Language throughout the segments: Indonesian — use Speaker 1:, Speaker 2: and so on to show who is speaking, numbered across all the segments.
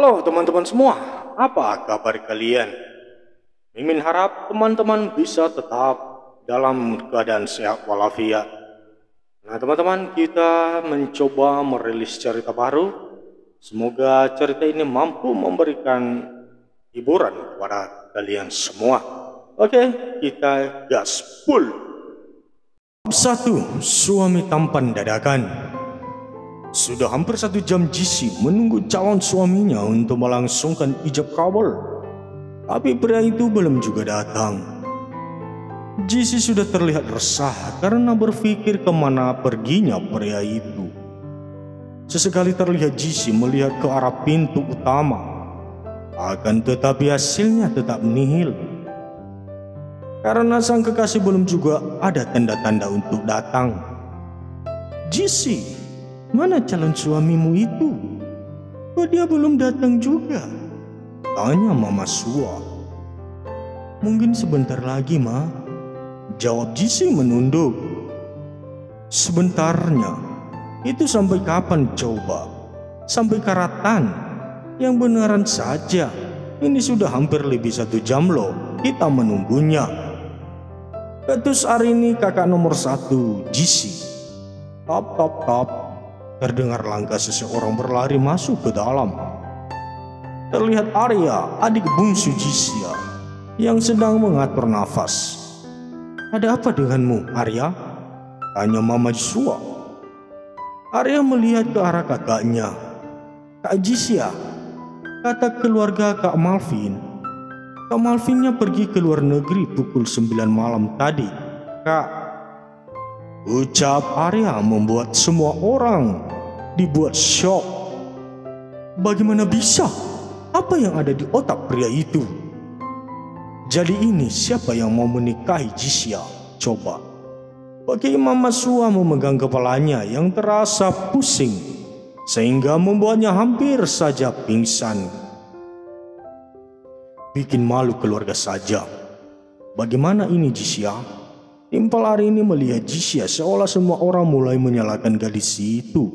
Speaker 1: Halo teman-teman semua, apa kabar kalian? Mimin harap teman-teman bisa tetap dalam keadaan sehat walafiat. Nah teman-teman, kita mencoba merilis cerita baru. Semoga cerita ini mampu memberikan hiburan kepada kalian semua. Oke, kita gaspol. Bab 1. Suami tampan dadakan. Sudah hampir 1 jam Jisi menunggu calon suaminya untuk melangsungkan ijab kabul. Tapi pria itu belum juga datang. Jisi sudah terlihat resah karena berpikir kemana perginya pria itu. Sesekali terlihat Jisi melihat ke arah pintu utama. Akan tetapi hasilnya tetap nihil. Karena sang kekasih belum juga ada tanda-tanda untuk datang. Jisi, mana calon suamimu itu? Kok dia belum datang juga? Tanya Mama Sua. Mungkin sebentar lagi, Ma. Jawab Jisi menunduk. Sebentarnya? Itu sampai kapan coba? Sampai karatan? Yang beneran saja. Ini sudah hampir lebih 1 jam loh. Kita menunggunya. Ketus hari ini kakak nomor 1, Jisi. Top, top, top. Terdengar langkah seseorang berlari masuk ke dalam. Terlihat Arya, adik bungsu Jisia, yang sedang mengatur nafas. Ada apa denganmu, Arya? Tanya Mama Sua. Arya melihat ke arah kakaknya. Kak Jisia, kata keluarga Kak Malvin. Kak Malvinnya pergi ke luar negeri pukul 9 malam tadi. Kak, ucap Arya membuat semua orang dibuat syok. Bagaimana bisa? Apa yang ada di otak pria itu? Jadi ini siapa yang mau menikahi Jisia? Coba. Bagi Mama Sua memegang kepalanya yang terasa pusing, sehingga membuatnya hampir saja pingsan. Bikin malu keluarga saja. Bagaimana ini Jisia? Timpal hari ini melihat Jisia seolah semua orang mulai menyalahkan gadis itu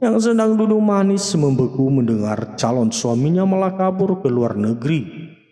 Speaker 1: yang sedang duduk manis membeku mendengar calon suaminya malah kabur ke luar negeri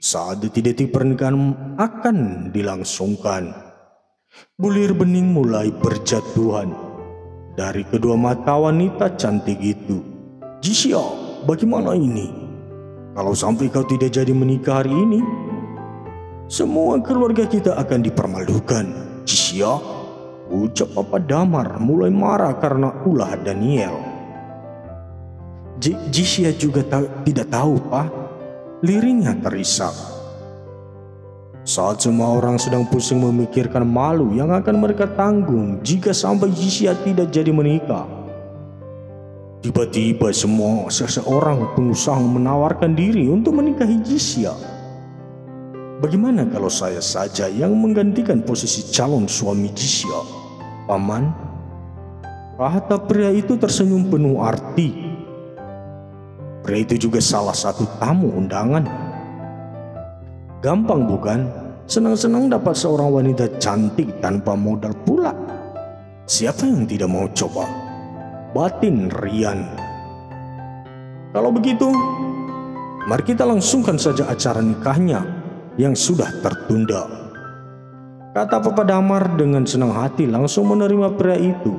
Speaker 1: saat detik-detik pernikahan akan dilangsungkan. Bulir bening mulai berjatuhan dari kedua mata wanita cantik itu. Jisia, bagaimana ini? Kalau sampai kau tidak jadi menikah hari ini, semua keluarga kita akan dipermalukan. Jisia, ucap Papa Damar mulai marah karena ulah Daniel. Jisia juga tidak tahu, Pak. Lirihnya terisak. Saat semua orang sedang pusing memikirkan malu yang akan mereka tanggung jika sampai Jisia tidak jadi menikah, tiba-tiba seseorang pengusaha menawarkan diri untuk menikahi Jisia. Bagaimana kalau saya saja yang menggantikan posisi calon suami Jisia, Paman? Kata pria itu tersenyum penuh arti. Pria itu juga salah satu tamu undangan. Gampang bukan? Senang-senang dapat seorang wanita cantik tanpa modal pula. Siapa yang tidak mau coba? Batin Rian. Kalau begitu, mari kita langsungkan saja acara nikahnya yang sudah tertunda. Kata Papa Damar dengan senang hati langsung menerima pria itu,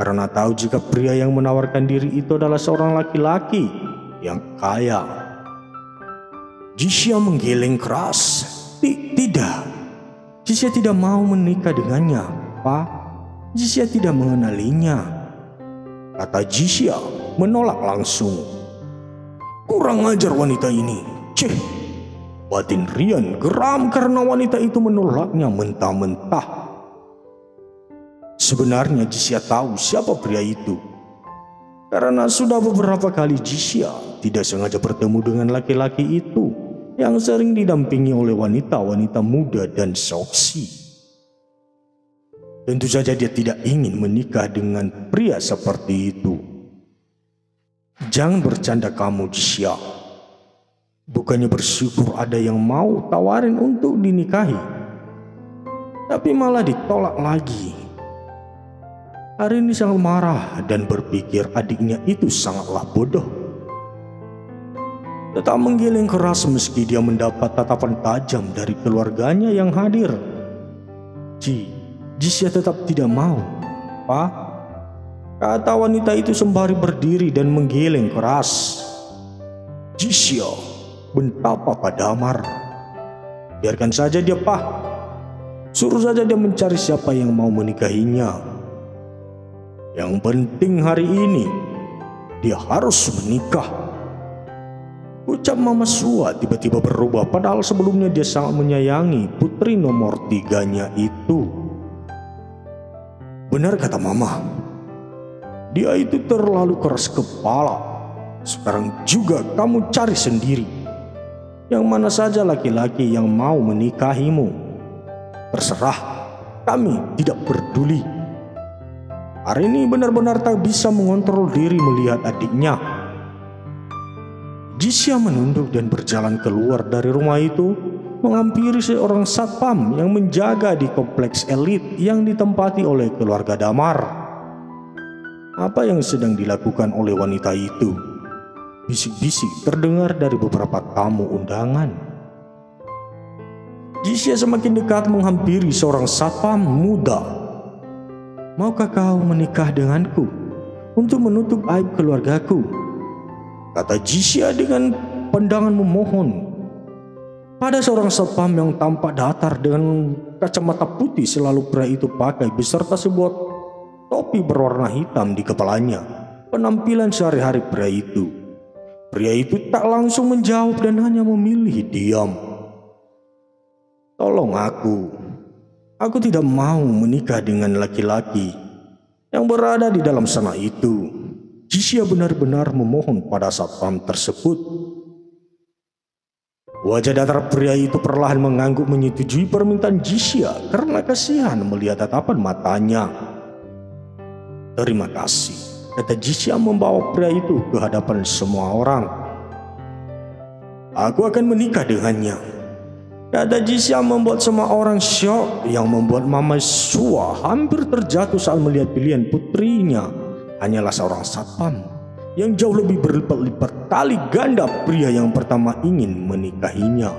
Speaker 1: karena tahu jika pria yang menawarkan diri itu adalah seorang laki-laki yang kaya. Jisia menggeleng keras. Tidak, Jisia tidak mau menikah dengannya, Pak. Jisia tidak mengenalinya. Kata Jisia menolak langsung. Kurang ajar wanita ini. Cih. Batin Rian geram karena wanita itu menolaknya mentah-mentah. Sebenarnya Jisia tahu siapa pria itu. Karena sudah beberapa kali Jisia tidak sengaja bertemu dengan laki-laki itu yang sering didampingi oleh wanita-wanita muda dan seksi. Tentu saja dia tidak ingin menikah dengan pria seperti itu. Jangan bercanda kamu, Jisia. Bukannya bersyukur ada yang mau tawarin untuk dinikahi, tapi malah ditolak lagi. Hari ini sangat marah dan berpikir adiknya itu sangatlah bodoh. tetap menggiling keras meski dia mendapat tatapan tajam dari keluarganya yang hadir. Jisya tetap tidak mau, Pak, kata wanita itu sembari berdiri dan menggiling keras. Jisya, bentak Papa Damar. Biarkan saja dia, Pak. Suruh saja dia mencari siapa yang mau menikahinya. Yang penting hari ini dia harus menikah. Ucap Mama Sua tiba-tiba berubah, padahal sebelumnya dia sangat menyayangi putri nomor 3-nya itu. Benar kata Mama, dia itu terlalu keras kepala. Sekarang juga kamu cari sendiri yang mana saja laki-laki yang mau menikahimu. Terserah, kami tidak peduli. Hari ini benar-benar tak bisa mengontrol diri melihat adiknya. Jisya menunduk dan berjalan keluar dari rumah itu, menghampiri seorang satpam yang menjaga di kompleks elit yang ditempati oleh keluarga Damar. Apa yang sedang dilakukan oleh wanita itu? Bisik-bisik terdengar dari beberapa tamu undangan. Jisya semakin dekat menghampiri seorang satpam muda. Maukah kau menikah denganku untuk menutup aib keluargaku? Kata Jisya dengan pandangan memohon pada seorang satpam yang tampak datar dengan kacamata putih selalu pria itu pakai beserta sebuah topi berwarna hitam di kepalanya. Penampilan sehari-hari pria itu. Pria itu tak langsung menjawab dan hanya memilih diam. Tolong aku tidak mau menikah dengan laki-laki yang berada di dalam sana itu. Jisya benar-benar memohon pada satpam tersebut. Wajah datar pria itu perlahan mengangguk menyetujui permintaan Jisya karena kasihan melihat tatapan matanya. Terima kasih, kata Jisya membawa pria itu ke hadapan semua orang. Aku akan menikah dengannya, kata Jisya membuat semua orang syok, yang membuat Mama Sua hampir terjatuh saat melihat pilihan putrinya hanyalah seorang satpam yang jauh lebih berlipat-lipat kali ganda pria yang pertama ingin menikahinya.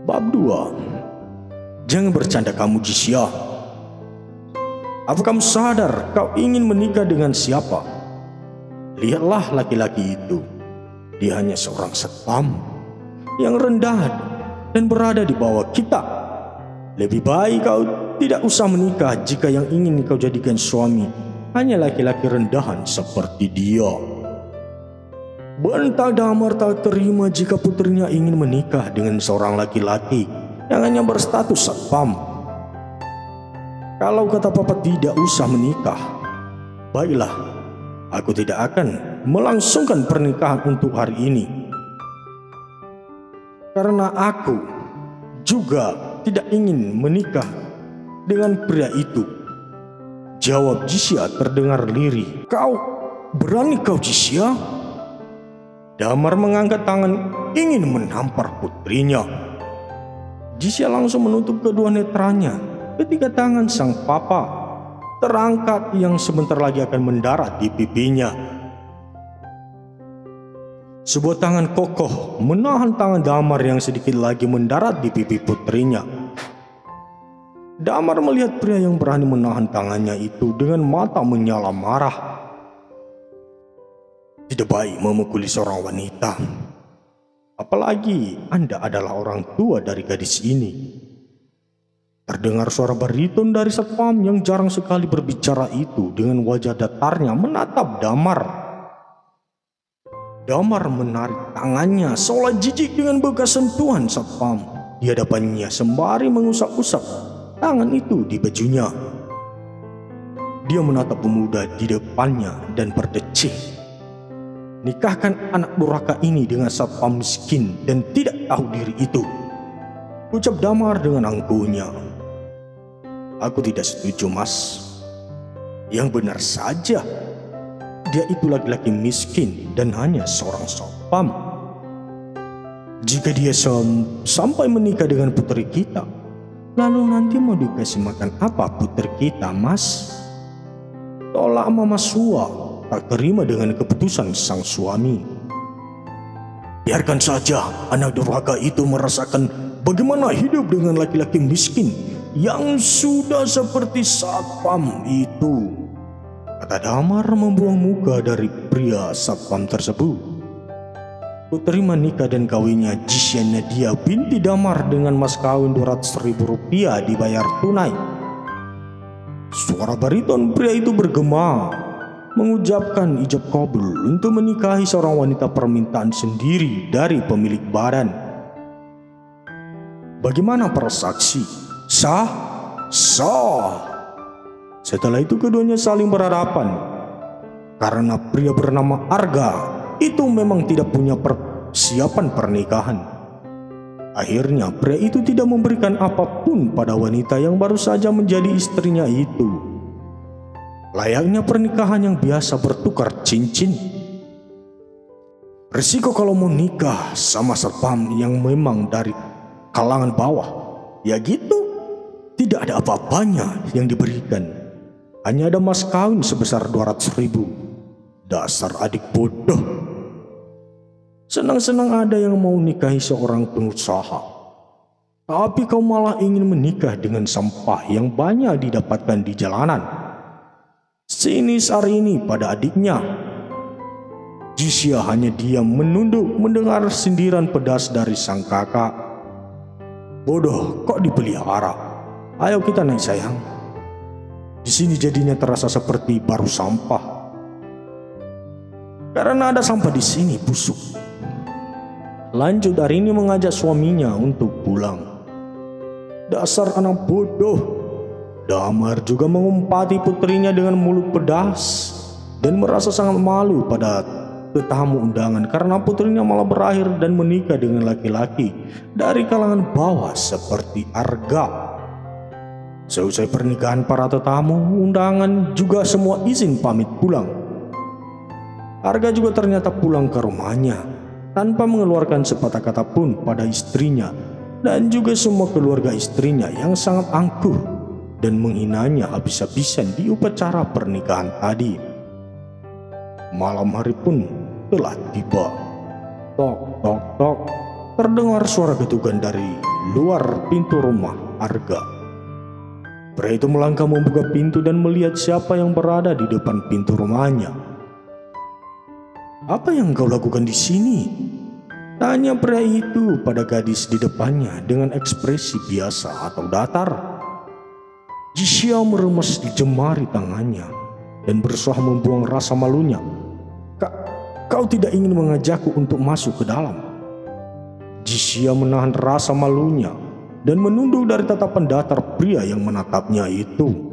Speaker 1: Bab 2. Jangan bercanda kamu, Jisya. Apa kamu sadar kau ingin menikah dengan siapa? Lihatlah laki-laki itu. Dia hanya seorang satpam yang rendah dan berada di bawah kita. Lebih baik kau tidak usah menikah jika yang ingin kau jadikan suami hanya laki-laki rendahan seperti dia. Bentak Damar tak terima jika putrinya ingin menikah dengan seorang laki-laki yang hanya berstatus satpam. Kalau kata Papa tidak usah menikah, baiklah, aku tidak akan melangsungkan pernikahan untuk hari ini. Karena aku juga tidak ingin menikah dengan pria itu. Jawab Jisya terdengar lirih. Kau berani kau, Jisya? Damar mengangkat tangan ingin menampar putrinya. Jisya langsung menutup kedua netranya ketika tangan sang papa terangkat yang sebentar lagi akan mendarat di pipinya. Sebuah tangan kokoh menahan tangan Damar yang sedikit lagi mendarat di pipi putrinya. Damar melihat pria yang berani menahan tangannya itu dengan mata menyala marah. Tidak baik memukuli seorang wanita, apalagi Anda adalah orang tua dari gadis ini. Terdengar suara bariton dari satpam yang jarang sekali berbicara itu dengan wajah datarnya menatap Damar. Damar menarik tangannya seolah jijik dengan bekas sentuhan satpam di hadapannya sembari mengusap-usap tangan itu di bajunya. Dia menatap pemuda di depannya dan berdecih. Nikahkan anak durhaka ini dengan satpam miskin dan tidak tahu diri itu, ucap Damar dengan angkuhnya. Aku tidak setuju, Mas. Yang benar saja, dia itu laki-laki miskin dan hanya seorang satpam. Jika dia sampai menikah dengan putri kita, lalu nanti mau dikasih makan apa putri kita, Mas? Tolak Mama Sua tak terima dengan keputusan sang suami. Biarkan saja anak durhaka itu merasakan bagaimana hidup dengan laki-laki miskin yang sudah seperti satpam itu, kata Damar membuang muka dari pria satpam tersebut. Putri menikah dan kawinnya Jisya Nadia binti Damar dengan mas kawin 200.000 rupiah dibayar tunai. Suara bariton pria itu bergema mengucapkan ijab kabul untuk menikahi seorang wanita permintaan sendiri dari pemilik badan. Bagaimana para saksi? Sah? Sah. Setelah itu keduanya saling berhadapan. Karena pria bernama Arga itu memang tidak punya persiapan pernikahan. Akhirnya pria itu tidak memberikan apapun pada wanita yang baru saja menjadi istrinya itu. Layaknya pernikahan yang biasa bertukar cincin. Risiko kalau mau nikah sama satpam yang memang dari kalangan bawah, ya gitu, tidak ada apa-apanya yang diberikan. Hanya ada mas kawin sebesar 200.000. Dasar adik bodoh. Senang-senang ada yang mau nikahi seorang pengusaha, tapi kau malah ingin menikah dengan sampah yang banyak didapatkan di jalanan. Sinis Arini pada adiknya. Jisya hanya diam menunduk mendengar sindiran pedas dari sang kakak. Bodoh, kok dipelihara? Ayo kita naik sayang. Di sini jadinya terasa seperti baru sampah. Karena ada sampah di sini busuk. Lanjut Arini mengajak suaminya untuk pulang. Dasar anak bodoh. Damar juga mengumpati putrinya dengan mulut pedas dan merasa sangat malu pada tetamu undangan karena putrinya malah berakhir dan menikah dengan laki-laki dari kalangan bawah seperti Arga. Seusai pernikahan para tetamu undangan juga semua izin pamit pulang. Arga juga ternyata pulang ke rumahnya tanpa mengeluarkan sepatah kata pun pada istrinya dan juga semua keluarga istrinya yang sangat angkuh dan menghinanya habis-habisan di upacara pernikahan tadi. Malam hari pun telah tiba. Tok tok tok, terdengar suara getukan dari luar pintu rumah Arga. Pria itu melangkah membuka pintu dan melihat siapa yang berada di depan pintu rumahnya. Apa yang kau lakukan di sini? Tanya pria itu pada gadis di depannya dengan ekspresi biasa atau datar. Jisya meremas di jemari tangannya dan berusaha membuang rasa malunya. Kau tidak ingin mengajakku untuk masuk ke dalam? Jisya menahan rasa malunya dan menunduk dari tatapan datar pria yang menatapnya itu.